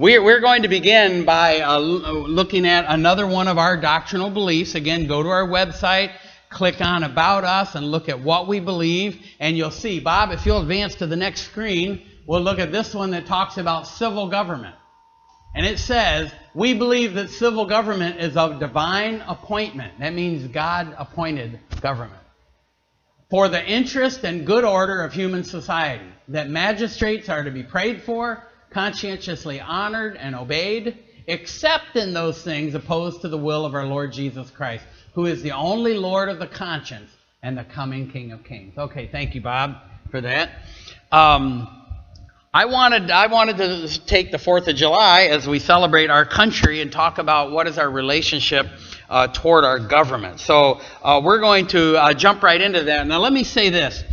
We're going to begin by looking at another one of our doctrinal beliefs. Again, go to our website, click on About Us, and look at what we believe. And you'll see, Bob, if you'll advance to the next screen, we'll look at this one that talks about civil government. And it says, we believe that civil government is of divine appointment. That means God-appointed government. For the interest and good order of human society. That magistrates are to be prayed for, conscientiously honored and obeyed, except in those things opposed to the will of our Lord Jesus Christ, who is the only Lord of the conscience and the coming King of Kings. Okay, thank you, Bob, for that. I wanted to take the 4th of July as we celebrate our country and talk about what is our relationship toward our government. So we're going to jump right into that. Now let me say this.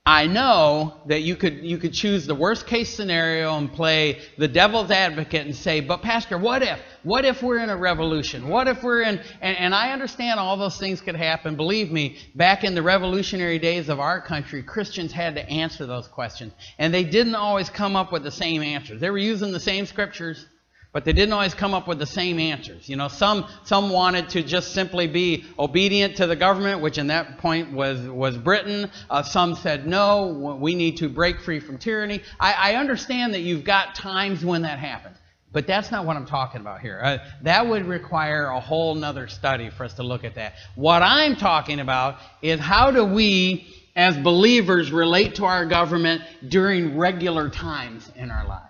I know that you could choose the worst case scenario and play the devil's advocate and say, but Pastor, what if? What if we're in a revolution? What if we're in... And I understand all those things could happen. Believe me, back in the revolutionary days of our country, Christians had to answer those questions. And they didn't always come up with the same answers. They were using the same scriptures, but they didn't always come up with the same answers. You know, some wanted to just simply be obedient to the government, which in that point was Britain. Some said, no, we need to break free from tyranny. I understand that you've got times when that happens. But that's not what I'm talking about here. That would require a whole nother study for us to look at that. What I'm talking about is how do we, as believers, relate to our government during regular times in our lives.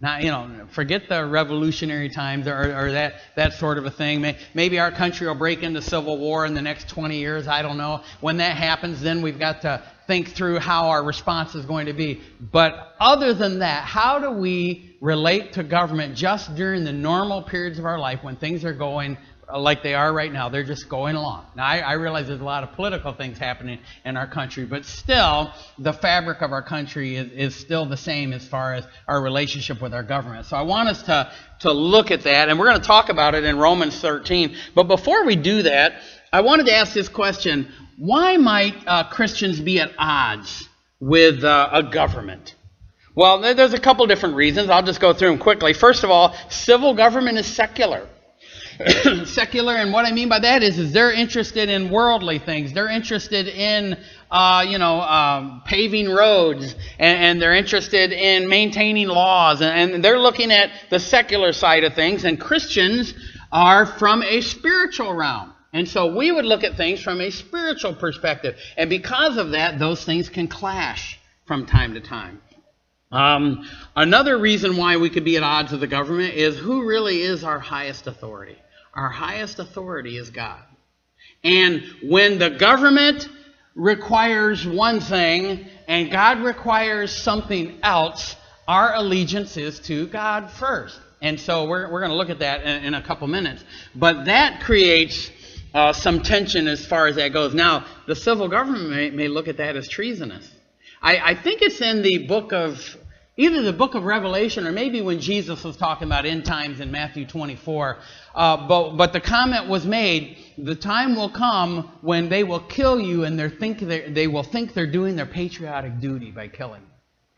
Now, forget the revolutionary times or that sort of a thing. Maybe our country will break into civil war in the next 20 years. I don't know. When that happens, then we've got to think through how our response is going to be. But other than that, how do we relate to government just during the normal periods of our life when things are going like they are right now? They're just going along. Now, I realize there's a lot of political things happening in our country, but still, the fabric of our country is still the same as far as our relationship with our government. So I want us to look at that, and we're going to talk about it in Romans 13. But before we do that, I wanted to ask this question. Why might Christians be at odds with a government? Well, there's a couple different reasons. I'll just go through them quickly. First of all, civil government is secular. Secular, and what I mean by that is they're interested in worldly things. They're interested in, paving roads, and they're interested in maintaining laws, and they're looking at the secular side of things, and Christians are from a spiritual realm. And so we would look at things from a spiritual perspective. And because of that, those things can clash from time to time. Another reason why we could be at odds with the government is who really is our highest authority. Our highest authority is God. And when the government requires one thing and God requires something else, our allegiance is to God first. And so we're going to look at that in a couple minutes. But that creates some tension as far as that goes. Now, the civil government may look at that as treasonous. I think it's in the book of... either the book of Revelation or maybe when Jesus was talking about end times in Matthew 24. But the comment was made, the time will come when they will kill you and they will think they're doing their patriotic duty by killing you.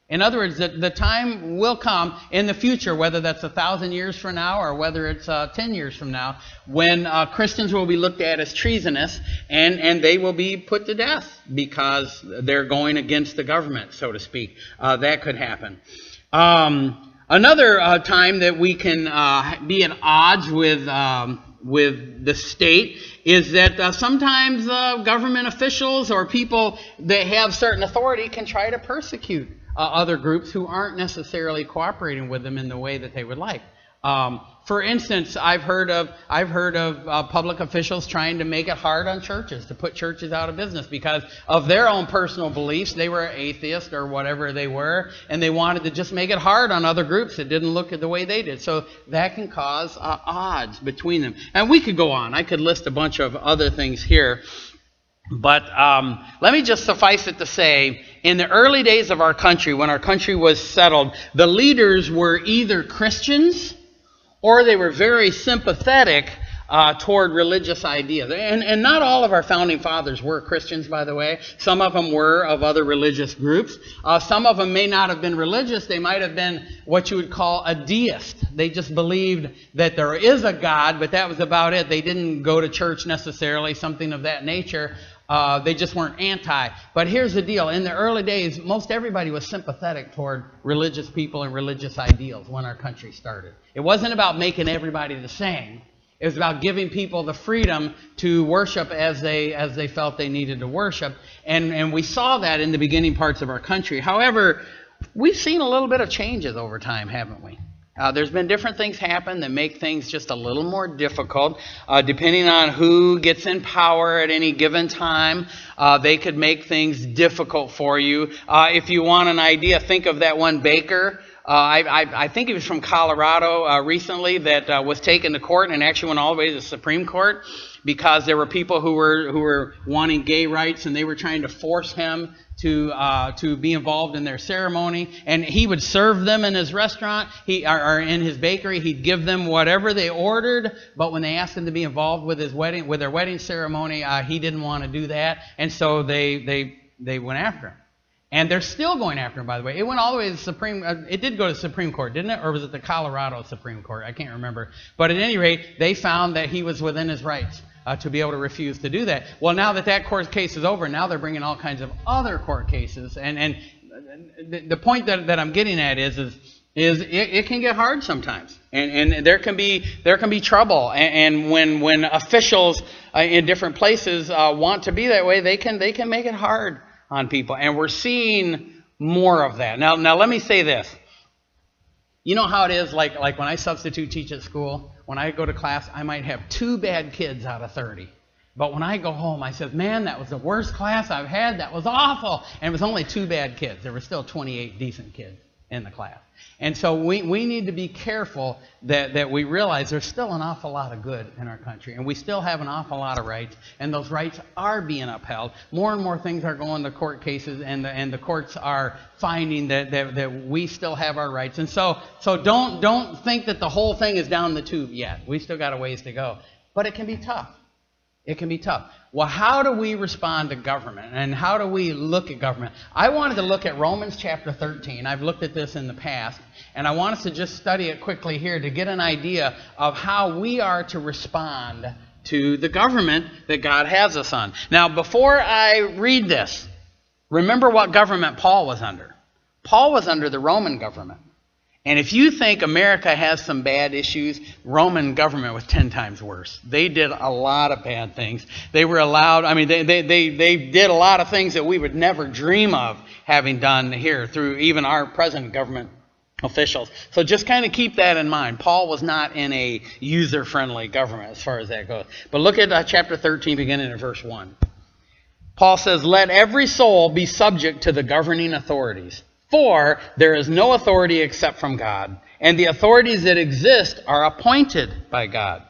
In other words, the time will come in the future, whether that's 1,000 years from now or whether it's 10 years from now, when Christians will be looked at as treasonous and they will be put to death because they're going against the government, so to speak. That could happen. Another time that we can be at odds with the state is that sometimes government officials or people that have certain authority can try to persecute other groups who aren't necessarily cooperating with them in the way that they would like. For instance, I've heard of public officials trying to make it hard on churches, to put churches out of business because of their own personal beliefs. They were atheist or whatever they were, and they wanted to just make it hard on other groups that didn't look at the way they did. So that can cause odds between them. And we could go on. I could list a bunch of other things here. But let me just suffice it to say, in the early days of our country, when our country was settled, the leaders were either Christians or they were very sympathetic toward religious ideas. And not all of our founding fathers were Christians, by the way. Some of them were of other religious groups. Some of them may not have been religious. They might have been what you would call a deist. They just believed that there is a God, but that was about it. They didn't go to church necessarily, something of that nature. They just weren't anti. But here's the deal. In the early days, most everybody was sympathetic toward religious people and religious ideals when our country started. It wasn't about making everybody the same. It was about giving people the freedom to worship as they felt they needed to worship. And we saw that in the beginning parts of our country. However, we've seen a little bit of changes over time, haven't we? There's been different things happen that make things just a little more difficult. Depending on who gets in power at any given time, they could make things difficult for you. If you want an idea, think of that one baker. I think he was from Colorado recently that was taken to court and actually went all the way to the Supreme Court because there were people who were wanting gay rights and they were trying to force him to be involved in their ceremony, and he would serve them in his restaurant, or in his bakery. He'd give them whatever they ordered, but when they asked him to be involved with their wedding ceremony, he didn't want to do that, and so they went after him. And they're still going after him, by the way. It went all the way to the Supreme. It did go to the Supreme Court, didn't it? Or was it the Colorado Supreme Court? I can't remember. But at any rate, they found that he was within his rights to be able to refuse to do that. Well, now that court case is over, now they're bringing all kinds of other court cases. And the point that I'm getting at is it can get hard sometimes, and there can be trouble. And when officials in different places want to be that way, they can make it hard on people, and we're seeing more of that. Now let me say this. You know how it is, like when I substitute teach at school, when I go to class, I might have 2 bad kids out of 30. But when I go home, I said, man, that was the worst class I've had. That was awful. And it was only 2 bad kids. There were still 28 decent kids in the class. And so we need to be careful that we realize there's still an awful lot of good in our country, and we still have an awful lot of rights, and those rights are being upheld. More and more things are going to court cases, and the courts are finding that we still have our rights. And so don't think that the whole thing is down the tube yet. We still got a ways to go. But it can be tough. It can be tough. Well, how do we respond to government? And how do we look at government? I wanted to look at Romans chapter 13. I've looked at this in the past. And I want us to just study it quickly here to get an idea of how we are to respond to the government that God has us on. Now, before I read this, remember what government Paul was under. Paul was under the Roman government. And if you think America has some bad issues, Roman government was 10 times worse. They did a lot of bad things. They were allowed, they did a lot of things that we would never dream of having done here through even our present government officials. So just kind of keep that in mind. Paul was not in a user-friendly government as far as that goes. But look at chapter 13, beginning in verse 1. Paul says, "Let every soul be subject to the governing authorities. For there is no authority except from God, and the authorities that exist are appointed by God.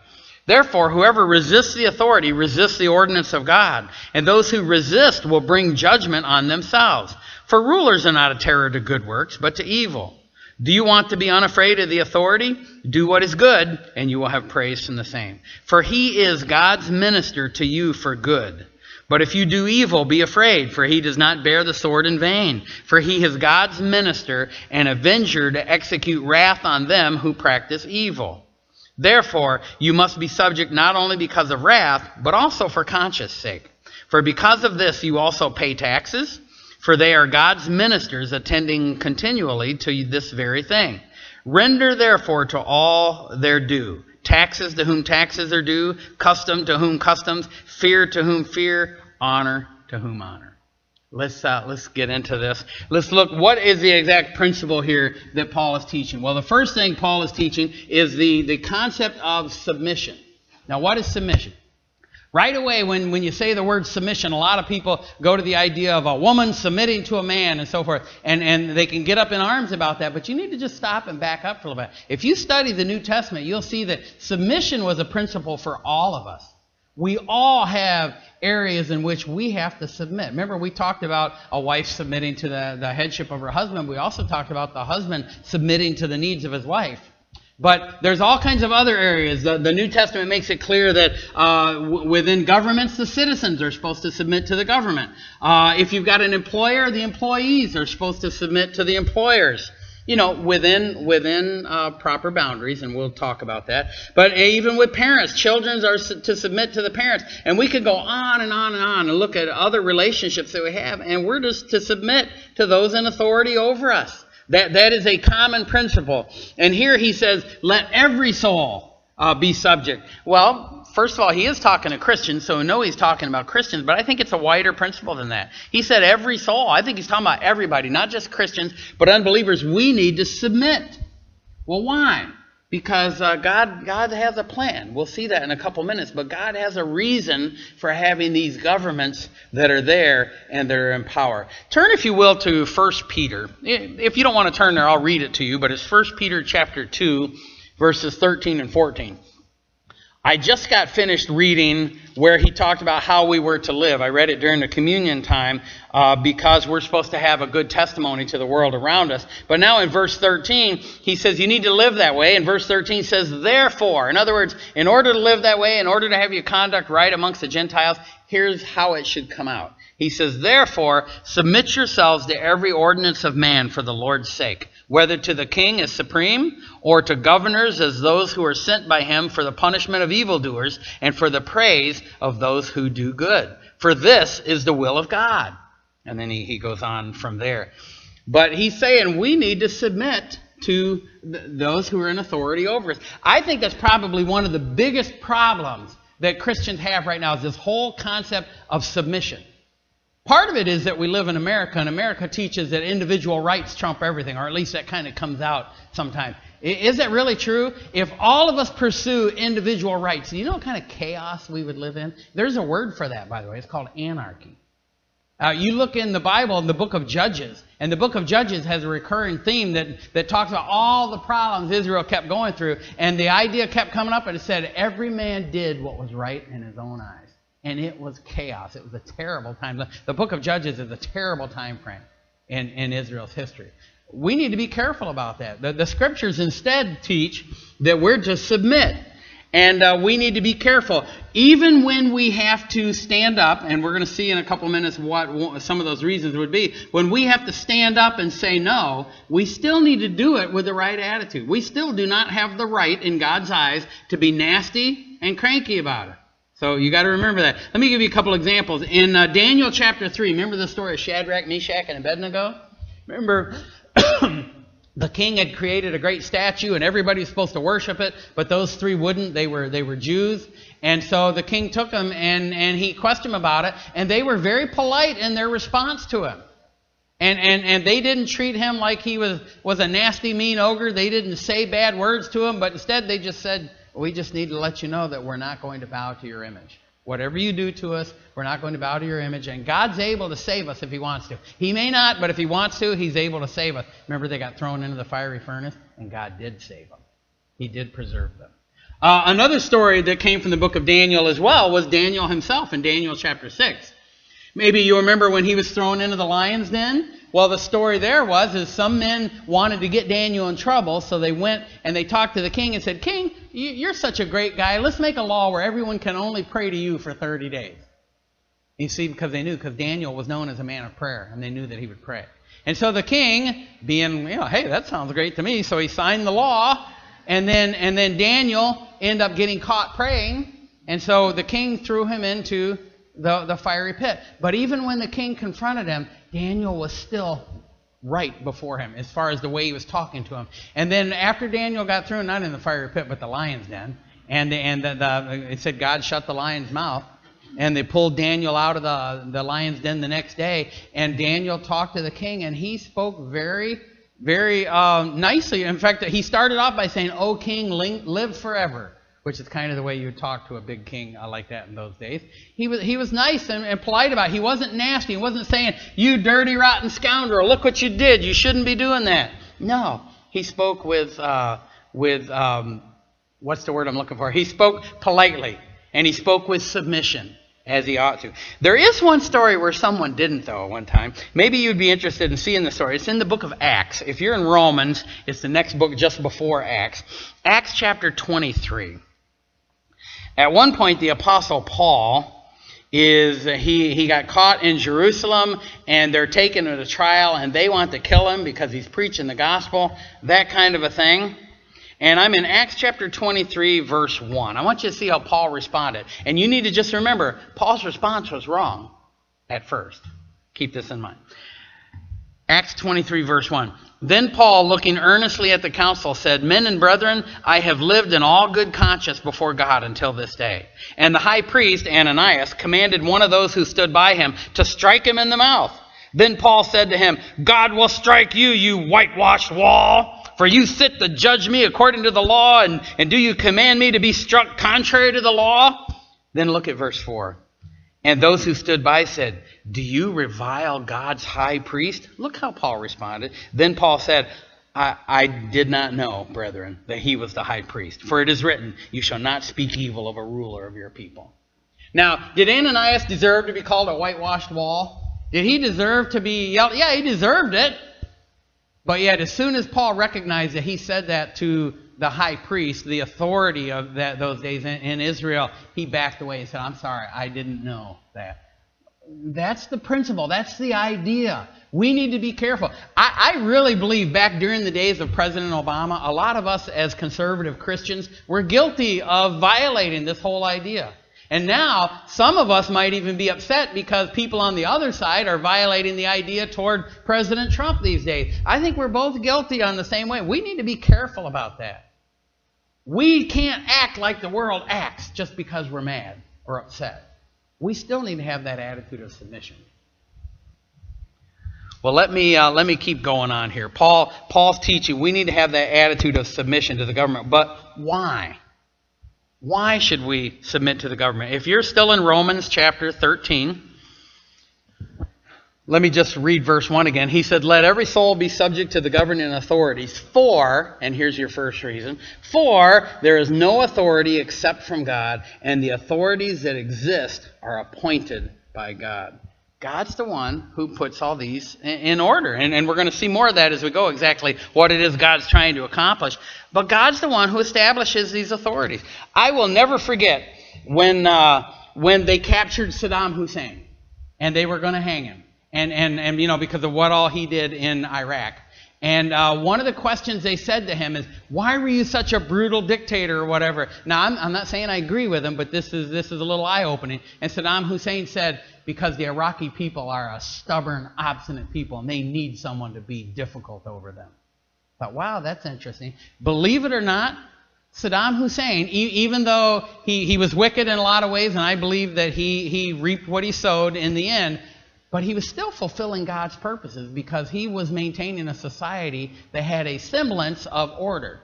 Therefore, whoever resists the authority resists the ordinance of God, and those who resist will bring judgment on themselves. For rulers are not a terror to good works, but to evil. Do you want to be unafraid of the authority? Do what is good, and you will have praise from the same. For he is God's minister to you for good. But if you do evil, be afraid, for he does not bear the sword in vain. For he is God's minister and avenger to execute wrath on them who practice evil. Therefore, you must be subject not only because of wrath, but also for conscience sake. For because of this you also pay taxes, for they are God's ministers attending continually to this very thing. Render therefore to all their due. Taxes to whom taxes are due, custom to whom customs, fear to whom fear, honor to whom honor." Let's get into this. Let's look, what is the exact principle here that Paul is teaching? Well, the first thing Paul is teaching is the concept of submission. Now, what is submission? Right away, when you say the word submission, a lot of people go to the idea of a woman submitting to a man and so forth. And they can get up in arms about that, but you need to just stop and back up for a little bit. If you study the New Testament, you'll see that submission was a principle for all of us. We all have areas in which we have to submit. Remember, we talked about a wife submitting to the headship of her husband. We also talked about the husband submitting to the needs of his wife. But there's all kinds of other areas. The New Testament makes it clear that within governments, the citizens are supposed to submit to the government. If you've got an employer, the employees are supposed to submit to the employers. Within proper boundaries, and we'll talk about that. But even with parents, children are to submit to the parents. And we could go on and on and on and look at other relationships that we have, and we're just to submit to those in authority over us. That is a common principle. And here he says, let every soul be subject. Well, first of all, he is talking to Christians, so we know he's talking about Christians, but I think it's a wider principle than that. He said every soul. I think he's talking about everybody, not just Christians, but unbelievers. We need to submit. Well, why? Because God has a plan. We'll see that in a couple minutes. But God has a reason for having these governments that are there and that are in power. Turn, if you will, to 1 Peter. If you don't want to turn there, I'll read it to you. But it's 1 Peter chapter 2, verses 13 and 14. I just got finished reading where he talked about how we were to live. I read it during the communion time because we're supposed to have a good testimony to the world around us. But now in verse 13, he says you need to live that way. And verse 13 says, therefore. In other words, in order to live that way, in order to have your conduct right amongst the Gentiles, here's how it should come out. He says, therefore, submit yourselves to every ordinance of man for the Lord's sake, whether to the king as supreme, or to governors as those who are sent by him for the punishment of evildoers, and for the praise of those who do good. For this is the will of God. And then he goes on from there. But he's saying we need to submit to those who are in authority over us. I think that's probably one of the biggest problems that Christians have right now, is this whole concept of submission. Part of it is that we live in America, and America teaches that individual rights trump everything, or at least that kind of comes out sometimes. Is that really true? If all of us pursue individual rights, do you know what kind of chaos we would live in? There's a word for that, by the way. It's called anarchy. You look in the Bible, in the book of Judges, and the book of Judges has a recurring theme that talks about all the problems Israel kept going through, and the idea kept coming up, and it said every man did what was right in his own eyes. And it was chaos. It was a terrible time. The book of Judges is a terrible time frame in Israel's history. We need to be careful about that. The scriptures instead teach that we're to submit. And we need to be careful. Even when we have to stand up, and we're going to see in a couple minutes what some of those reasons would be. When we have to stand up and say no, we still need to do it with the right attitude. We still do not have the right in God's eyes to be nasty and cranky about it. So you got to remember that. Let me give you a couple examples. In Daniel chapter 3, remember the story of Shadrach, Meshach, and Abednego? Remember, the king had created a great statue, and everybody was supposed to worship it, but those three wouldn't. They were Jews. And so the king took them, and he questioned them about it, and they were very polite in their response to him. And they didn't treat him like he was a nasty, mean ogre. They didn't say bad words to him, but instead they just said, we just need to let you know that we're not going to bow to your image. Whatever you do to us, we're not going to bow to your image. And God's able to save us if he wants to. He may not, but if he wants to, he's able to save us. Remember, they got thrown into the fiery furnace, and God did save them. He did preserve them. Another story that came from the book of Daniel as well was Daniel himself in Daniel chapter 6. Maybe you remember when he was thrown into the lion's den? Well, the story there is some men wanted to get Daniel in trouble, so they went and they talked to the king and said, King, you're such a great guy. Let's make a law where everyone can only pray to you for 30 days. You see, because Daniel was known as a man of prayer, and they knew that he would pray. And so the king, being, hey, that sounds great to me, so he signed the law, and then Daniel ended up getting caught praying, and so the king threw him into the fiery pit. But even when the king confronted him, Daniel was still right before him as far as the way he was talking to him. And then after Daniel got thrown, not in the fiery pit, but the lion's den, and it said God shut the lion's mouth, and they pulled Daniel out of the lion's den the next day, and Daniel talked to the king, and he spoke very, very nicely. In fact, he started off by saying, O king, live forever, which is kind of the way you would talk to a big king like that in those days. He was nice and polite about it. He wasn't nasty. He wasn't saying, you dirty, rotten scoundrel, look what you did. You shouldn't be doing that. No, he spoke with what's the word I'm looking for? He spoke politely, and he spoke with submission. as he ought to. There is one story where someone didn't, though, one time. Maybe you'd be interested in seeing the story. It's in the book of Acts. If you're in Romans, it's the next book just before Acts. Acts chapter 23. At one point, the Apostle Paul he got caught in Jerusalem, and they're taking him to trial, and they want to kill him because he's preaching the gospel, that kind of a thing. And I'm in Acts chapter 23, verse 1. I want you to see how Paul responded. And you need to just remember, Paul's response was wrong at first. Keep this in mind. Acts 23, verse 1. Then Paul, looking earnestly at the council, said, Men and brethren, I have lived in all good conscience before God until this day. And the high priest, Ananias, commanded one of those who stood by him to strike him in the mouth. Then Paul said to him, God will strike you, you whitewashed wall. For you sit to judge me according to the law, and do you command me to be struck contrary to the law? Then look at verse 4. And those who stood by said, Do you revile God's high priest? Look how Paul responded. Then Paul said, I did not know, brethren, that he was the high priest. For it is written, You shall not speak evil of a ruler of your people. Now, did Ananias deserve to be called a whitewashed wall? Did he deserve to be yelled? Yeah, he deserved it. But yet, as soon as Paul recognized that he said that to the high priest, the authority of those days in Israel, he backed away and said, I'm sorry, I didn't know that. That's the principle. That's the idea. We need to be careful. I really believe back during the days of President Obama, a lot of us as conservative Christians were guilty of violating this whole idea. And now, some of us might even be upset because people on the other side are violating the idea toward President Trump these days. I think we're both guilty on the same way. We need to be careful about that. We can't act like the world acts just because we're mad or upset. We still need to have that attitude of submission. Well, let me keep going on here. Paul's teaching we need to have that attitude of submission to the government. But why? Why should we submit to the government? If you're still in Romans chapter 13, let me just read verse 1 again. He said, Let every soul be subject to the governing authorities, for, and here's your first reason, for there is no authority except from God, and the authorities that exist are appointed by God. God's the one who puts all these in order. And we're going to see more of that as we go, exactly what it is God's trying to accomplish. But God's the one who establishes these authorities. I will never forget when they captured Saddam Hussein and they were going to hang him. And you know, because of what all he did in Iraq. And one of the questions they said to him is, why were you such a brutal dictator or whatever? Now, I'm not saying I agree with him, but this is a little eye-opening. And Saddam Hussein said, because the Iraqi people are a stubborn, obstinate people, and they need someone to be difficult over them. I thought, wow, that's interesting. Believe it or not, Saddam Hussein, even though he was wicked in a lot of ways, and I believe that he reaped what he sowed in the end, but he was still fulfilling God's purposes because he was maintaining a society that had a semblance of order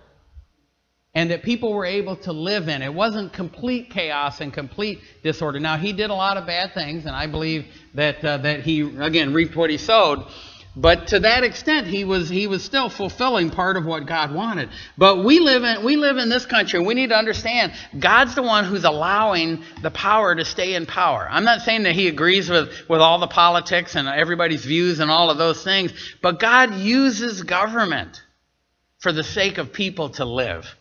and that people were able to live in. It wasn't complete chaos and complete disorder. Now, he did a lot of bad things, and I believe that he, again, reaped what he sowed. But to that extent, he was still fulfilling part of what God wanted. But we live in this country, and we need to understand God's the one who's allowing the power to stay in power. I'm not saying that he agrees with all the politics and everybody's views and all of those things, but God uses government for the sake of people to live.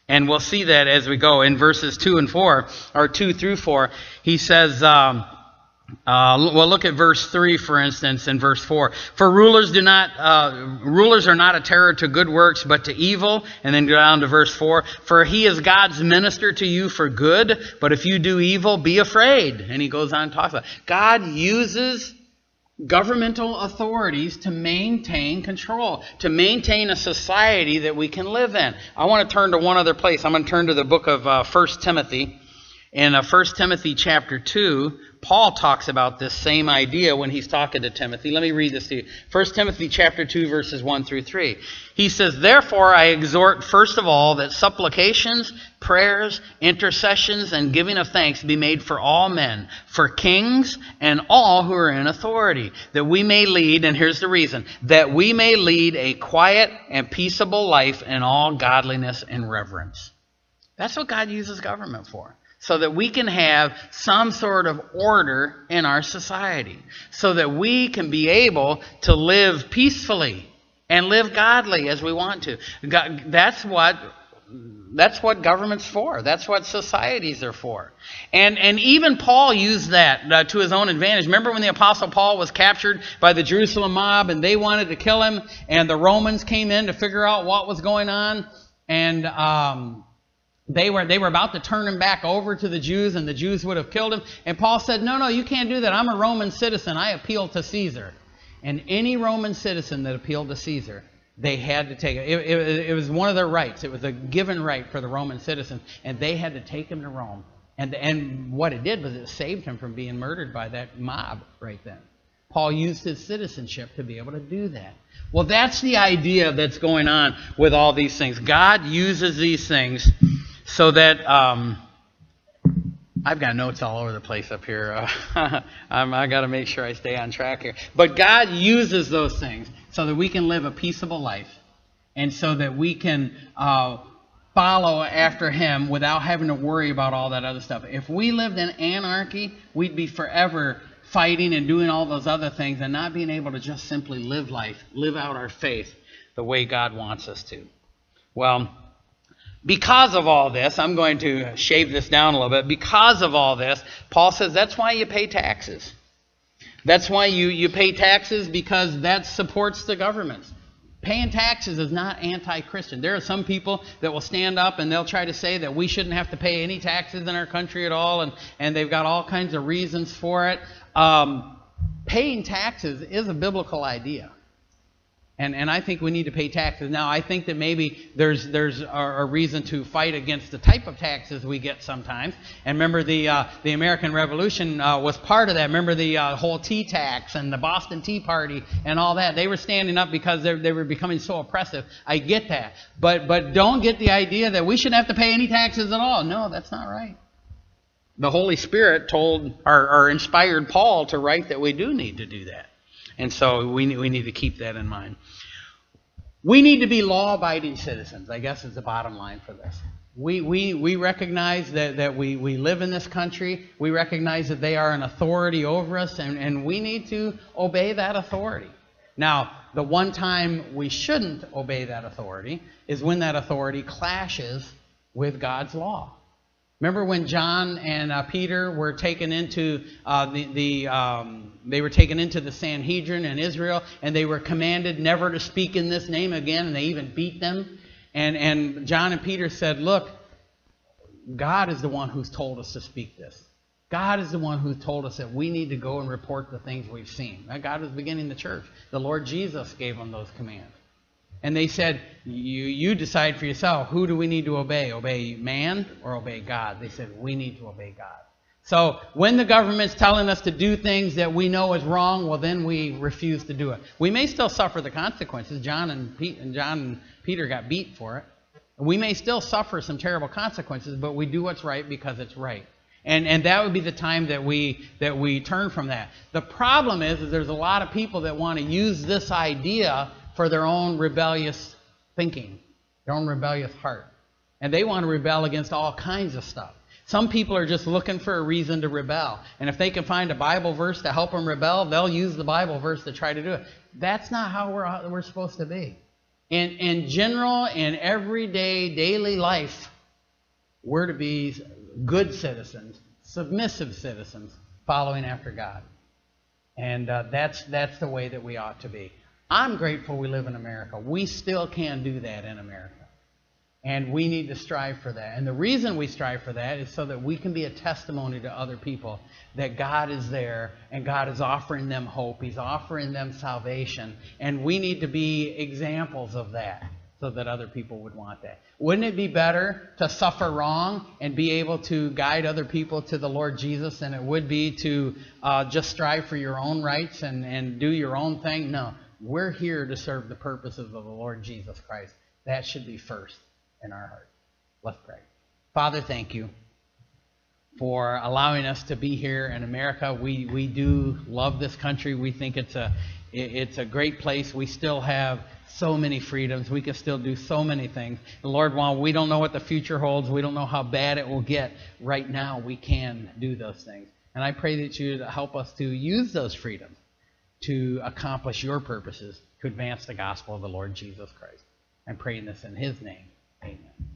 And we'll see that as we go in verses 2 and 4, or 2 through 4. He says, well, look at verse 3, for instance, and verse 4. For rulers are not a terror to good works, but to evil. And then go down to verse 4. For he is God's minister to you for good, but if you do evil, be afraid. And he goes on and talks about it. God uses governmental authorities to maintain control, to maintain a society that we can live in. I want to turn to one other place. I'm going to turn to the book of 1 Timothy. In 1 Timothy chapter 2, Paul talks about this same idea when he's talking to Timothy. Let me read this to you. 1 Timothy chapter 2, verses 1 through 3. He says, Therefore I exhort first of all that supplications, prayers, intercessions, and giving of thanks be made for all men, for kings and all who are in authority, that we may lead, and here's the reason, that we may lead a quiet and peaceable life in all godliness and reverence. That's what God uses government for. so that we can have some sort of order in our society, so that we can be able to live peacefully and live godly as we want to. That's what government's for. That's what societies are for. And even Paul used that to his own advantage. Remember when the Apostle Paul was captured by the Jerusalem mob and they wanted to kill him, and the Romans came in to figure out what was going on, and they were about to turn him back over to the Jews, and the Jews would have killed him. And Paul said, no, you can't do that. I'm a Roman citizen. I appeal to Caesar. And any Roman citizen that appealed to Caesar, they had to take it. It was one of their rights. It was a given right for the Roman citizens, and they had to take him to Rome. And what it did was it saved him from being murdered by that mob right then. Paul used his citizenship to be able to do that. Well, that's the idea that's going on with all these things. God uses these things so that I've got notes all over the place up here. I got to make sure I stay on track here. But God uses those things so that we can live a peaceable life, and so that we can follow after Him without having to worry about all that other stuff. If we lived in anarchy, we'd be forever fighting and doing all those other things and not being able to just simply live life, live out our faith the way God wants us to. Well, because of all this, I'm going to shave this down a little bit. Because of all this, Paul says that's why you pay taxes. That's why you pay taxes, because that supports the government. Paying taxes is not anti-Christian. There are some people that will stand up and they'll try to say that we shouldn't have to pay any taxes in our country at all, and they've got all kinds of reasons for it. Paying taxes is a biblical idea. And I think we need to pay taxes. Now, I think that maybe there's a reason to fight against the type of taxes we get sometimes. And remember, the American Revolution was part of that. Remember the whole tea tax and the Boston Tea Party and all that. They were standing up because they were becoming so oppressive. I get that. But don't get the idea that we shouldn't have to pay any taxes at all. No, that's not right. The Holy Spirit told or inspired Paul to write that we do need to do that. And so we need to keep that in mind. We need to be law-abiding citizens, I guess, is the bottom line for this. We recognize that we live in this country. We recognize that they are an authority over us, and we need to obey that authority. Now, the one time we shouldn't obey that authority is when that authority clashes with God's law. Remember when John and Peter were taken into they were taken into the Sanhedrin in Israel, and they were commanded never to speak in this name again, and they even beat them. And John and Peter said, look, God is the one who's told us to speak this. God is the one who told us that we need to go and report the things we've seen. God was beginning the church. The Lord Jesus gave them those commands. And they said, you decide for yourself, who do we need to obey? Obey man or obey God? They said, we need to obey God. So when the government's telling us to do things that we know is wrong, well, then we refuse to do it. We may still suffer the consequences. John and Peter got beat for it. We may still suffer some terrible consequences, but we do what's right because it's right. And that would be the time that we turn from that. The problem is there's a lot of people that want to use this idea for their own rebellious thinking, their own rebellious heart. And they want to rebel against all kinds of stuff. Some people are just looking for a reason to rebel. And if they can find a Bible verse to help them rebel, they'll use the Bible verse to try to do it. That's not how we're supposed to be. In general, in everyday, daily life, we're to be good citizens, submissive citizens, following after God. And that's the way that we ought to be. I'm grateful we live in America. We still can do that in America. And we need to strive for that. And the reason we strive for that is so that we can be a testimony to other people that God is there and God is offering them hope. He's offering them salvation. And we need to be examples of that so that other people would want that. Wouldn't it be better to suffer wrong and be able to guide other people to the Lord Jesus than it would be to just strive for your own rights and do your own thing? No. We're here to serve the purposes of the Lord Jesus Christ. That should be first in our heart. Let's pray. Father, thank you for allowing us to be here in America. We do love this country. We think it's a great place. We still have so many freedoms. We can still do so many things. And Lord, while we don't know what the future holds, we don't know how bad it will get, right now we can do those things. And I pray that you help us to use those freedoms to accomplish your purposes, to advance the gospel of the Lord Jesus Christ. I'm praying this in his name. Amen.